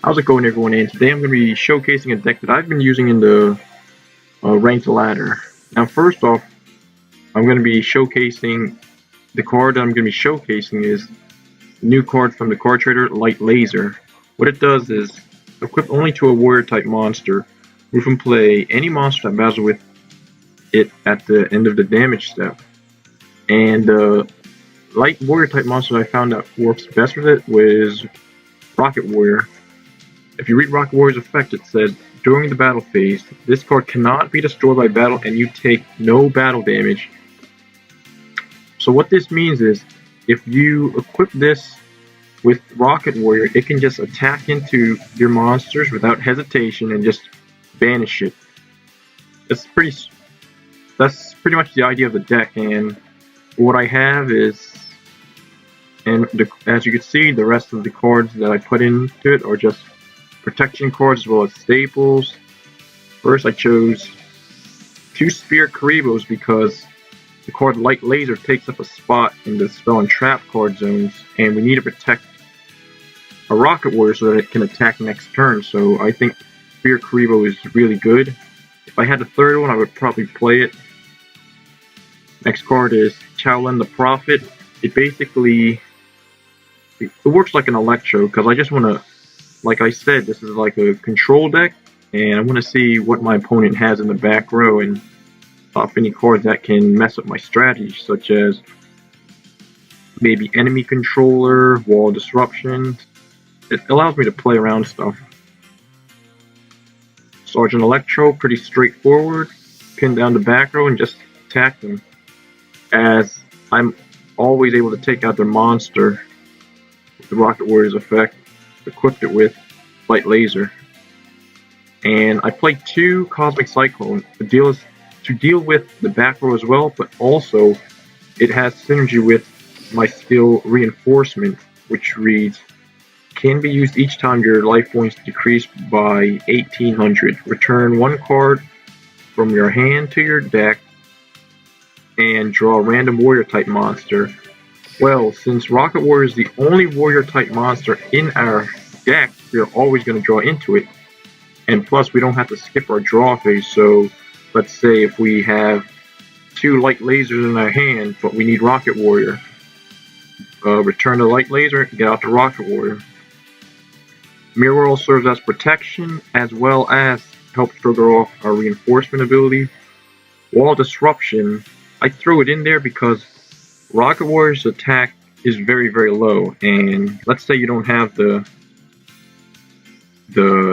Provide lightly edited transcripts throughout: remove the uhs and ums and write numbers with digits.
How's it going, everyone? And today I'm going to be showcasing a deck that I've been using in the ranked ladder. Now, first off, I'm going to be showcasing the card that I'm going to be showcasing is the new card from the card trader, Light Laser. What it does is equip only to a warrior type monster. Move from play any monster that battles with it at the end of the damage step. And light warrior type monster I found that works best with it was Rocket Warrior. If you read Rocket Warrior's effect, it says, during the battle phase, this card cannot be destroyed by battle and you take no battle damage. So what this means is, if you equip this with Rocket Warrior, it can just attack into your monsters without hesitation and just banish it. That's pretty much the idea of the deck, and what I have is, as you can see, the rest of the cards that I put into it are just protection cards as well as staples. First, I chose 2 Sphere Kuribohs because the card Light Laser takes up a spot in the spell and trap card zones, and we need to protect a Rocket Warrior so that it can attack next turn. So I think Sphere Kuriboh is really good. If I had a third one, I would probably play it. Next card is Chow Len The Prophet. It works like an Electro because I just want to, like I said, this is like a control deck, and I want to see what my opponent has in the back row and off any cards that can mess up my strategy, such as maybe enemy controller, wall disruption. It allows me to play around stuff. Sergeant Electro, pretty straightforward. Pin down the back row and just attack them, as I'm always able to take out their monster with the Rocket Warrior's effect, equipped it with Light Laser. And I played 2 Cosmic Cyclone to deal with the back row as well, but also it has synergy with my skill Reinforcement, which reads, can be used each time your life points decrease by 1800. Return 1 card from your hand to your deck and draw a random warrior type monster. Well, since Rocket Warrior is the only warrior type monster in our deck, we're always going to draw into it. And plus, we don't have to skip our draw phase. So let's say if we have 2 Light Lasers in our hand, but we need Rocket Warrior, return the Light Laser, get out the Rocket Warrior. Mirror World serves as protection as well as helps trigger off our Reinforcement ability. Wall Disruption, I throw it in there because Rocket Warrior's attack is very, very low, and let's say you don't have the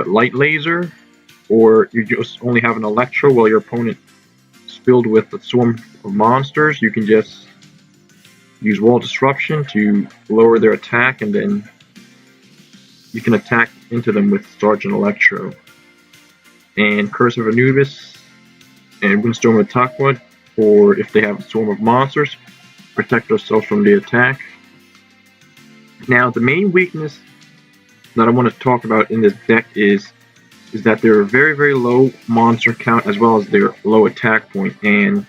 Light Laser, or you just only have an Electro while your opponent is filled with a swarm of monsters, you can just use Wall Disruption to lower their attack, and then you can attack into them with Sergeant Electro. And Curse of Anubis and Windstorm of Takwa, or if they have a swarm of monsters, protect ourselves from the attack. Now, the main weakness that I want to talk about in this deck is that they're a very, very low monster count as well as their low attack point, and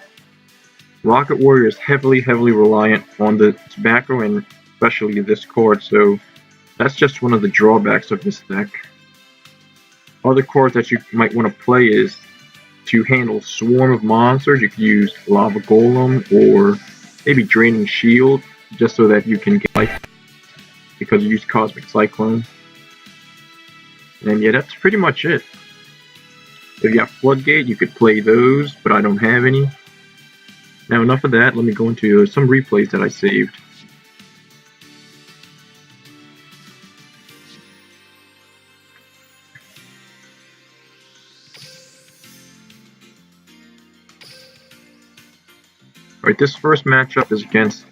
Rocket Warrior is heavily reliant on the back row and especially this card, so that's just one of the drawbacks of this deck. Other cards that you might want to play is to handle swarm of monsters. You could use Lava Golem or maybe Draining Shield, just so that you can get life because you use Cosmic Cyclone. And yeah, that's pretty much it. If you have Floodgate, you could play those, but I don't have any. Now, enough of that. Let me go into some replays that I saved. Alright, this first matchup is against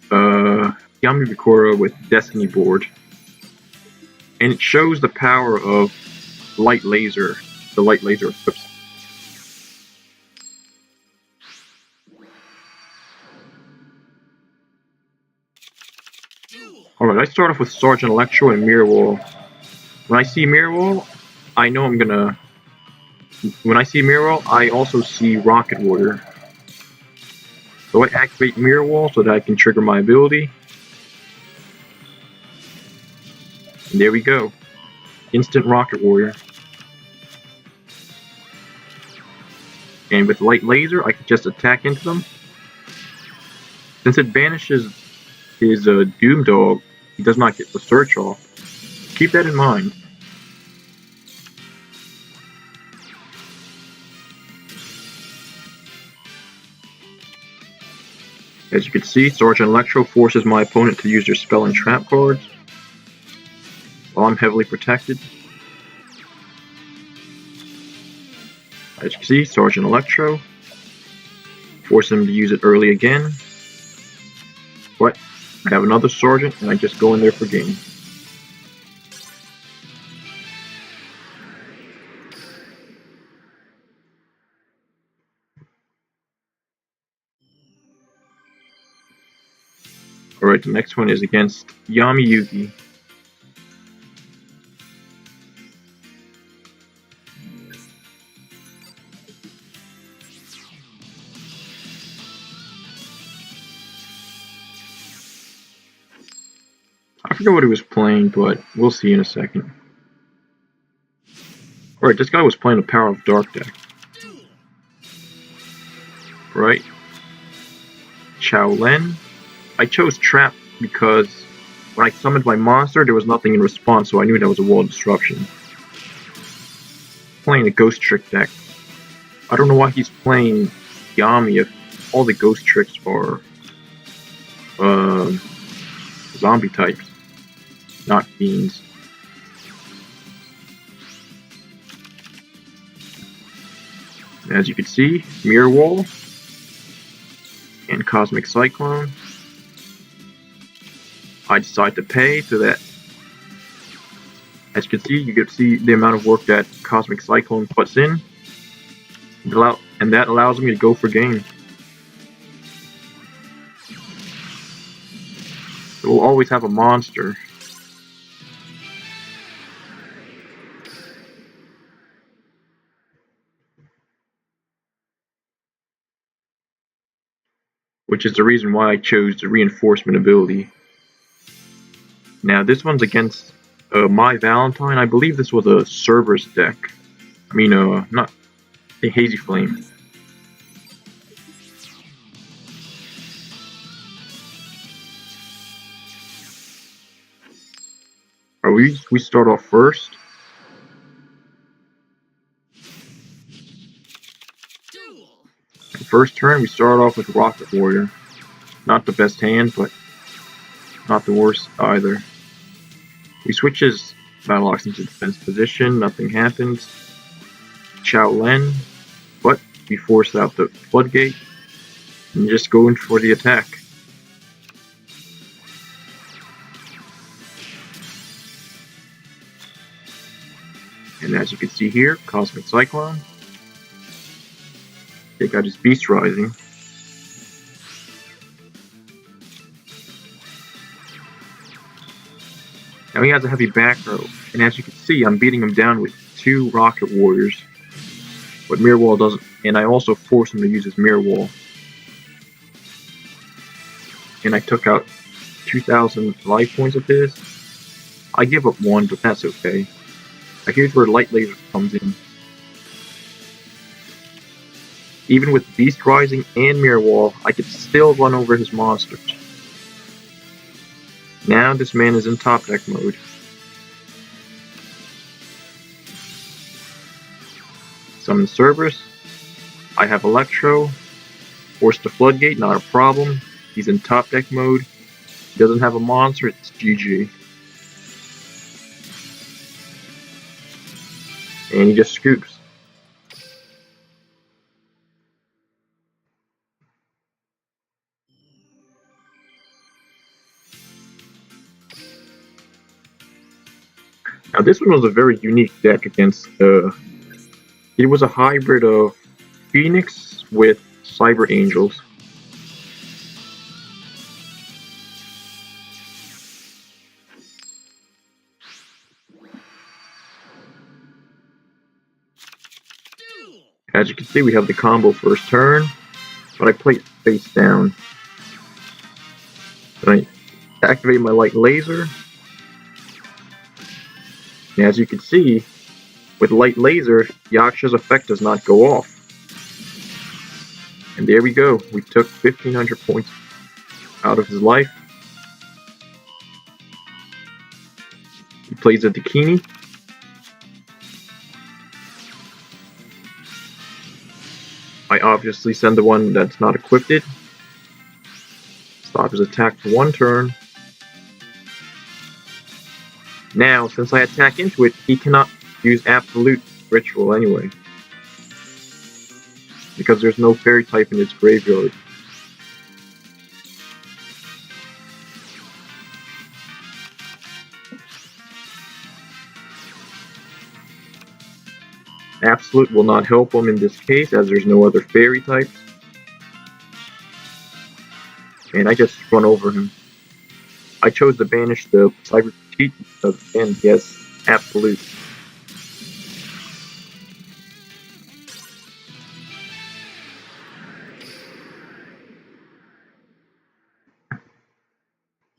Yami Bikura with Destiny Board. And it shows the power of Light Laser, the Light Laser equips. Alright, I start off with Sergeant Electro and Mirror Wall. When I see Mirror Wall, I know I'm gonna... When I see Mirror Wall, I also see Rocket Warrior. So I activate Mirror Wall so that I can trigger my ability. And there we go. instant Rocket Warrior. And with Light Laser, I can just attack into them. Since it banishes his Doom Dog, he does not get the search off. Keep that in mind. As you can see, Sergeant Electro forces my opponent to use their spell and trap cards, while I'm heavily protected. As you can see, Sergeant Electro force him to use it early again. But I have another Sergeant, and I just go in there for game. Alright, the next one is against Yami Yugi. I forget what he was playing, but we'll see in a second. Alright, this guy was playing a Power of Dark deck. Right? Chow Len. I chose Trap because when I summoned my monster, there was nothing in response, so I knew that was a wall of disruption. Playing a Ghost Trick deck. I don't know why he's playing Yami if all the Ghost Tricks are zombie types, not fiends. As you can see, Mirror Wall and Cosmic Cyclone. I decide to pay so that, as you can see the amount of work that Cosmic Cyclone puts in, and that allows me to go for game. So we'll always have a monster. Which is the reason why I chose the reinforcement ability. Now this one's against My Valentine. I believe this was a Cerberus deck. I mean, not a Hazy Flame. We start off first. First turn, we start off with Rocket Warrior. Not the best hand, but not the worst either. We switch his Battle Ox into defense position, nothing happens. Chow Len, but we force out the Floodgate and just go in for the attack. And as you can see here, Cosmic Cyclone. Take out his Beast Rising. Now he has a heavy back row, and as you can see, I'm beating him down with 2 Rocket Warriors. But Mirror Wall doesn't, and I also force him to use his Mirror Wall. And I took out 2,000 life points of his. I give up 1, but that's okay. Here's where Light Laser comes in. Even with Beast Rising and Mirror Wall, I could still run over his monsters. Now this man is in top deck mode. Summon Cerberus. I have Electro. Force the Floodgate, not a problem. He's in top deck mode. He doesn't have a monster, it's GG. And he just scoops. Now this one was a very unique deck against, it was a hybrid of Phoenix with Cyber Angels. As you can see, we have the combo first turn, but I play it face down. Then I activate my Light Laser. And as you can see, with light laser, Yaksha's effect does not go off. And there we go. We took 1,500 points out of his life. He plays a Dakini. I obviously send the one that's not equipped. Stop his attack for 1 turn. Now, since I attack into it, he cannot use Absolute Ritual anyway, because there's no fairy type in its graveyard. Absolute will not help him in this case, as there's no other fairy types. And I just run over him. I chose to banish the Cyber Cheat because, again, he has Absolute.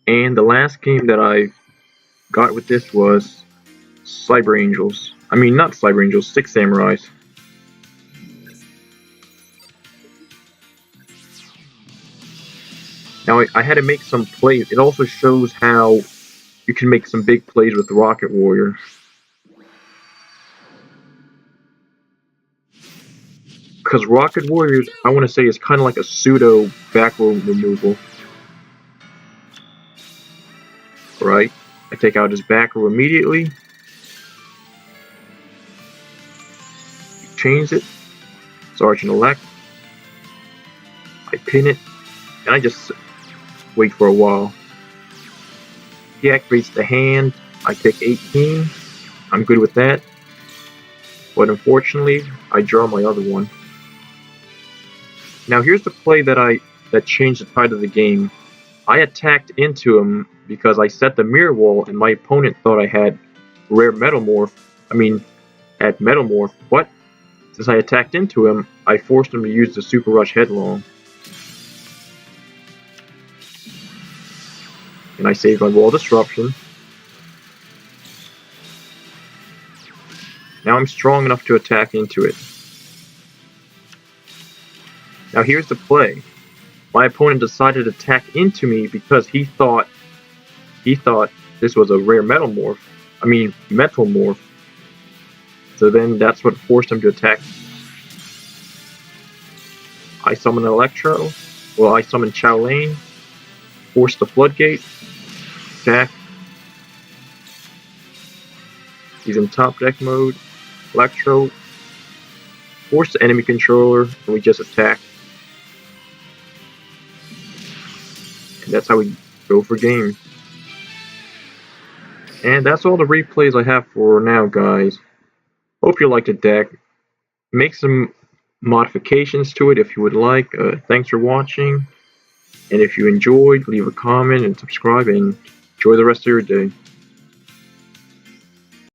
And the last game that I got with this was Cyber Angels. I mean, not Cyber Angels, 6 Samurais. Now, I had to make some plays. It also shows how you can make some big plays with the Rocket Warrior. Because Rocket Warriors, I want to say, is kind of like a pseudo back row removal. Right? I take out his back row immediately. Change it. Sergeant Electro. I pin it. And I just wait for a while. He activates the hand. I take 18. I'm good with that. But unfortunately, I draw my other one. Now here's the play that changed the tide of the game. I attacked into him because I set the mirror wall and my opponent thought I had rare Metamorph. Had Metamorph, but since I attacked into him, I forced him to use the Super Rush Headlong. And I saved my Wall Disruption. Now I'm strong enough to attack into it. Now here's the play. My opponent decided to attack into me because he thought this was a rare Metamorph. So then that's what forced him to attack. I summon Electro. Well, I summon Chow Len. Force the Floodgate. Attack. He's in top deck mode. Electro. Force the enemy controller, and we just attack. And that's how we go for game. And that's all the replays I have for now, guys. Hope you liked the deck. Make some modifications to it if you would like. Thanks for watching. And if you enjoyed, leave a comment and subscribe, and enjoy the rest of your day.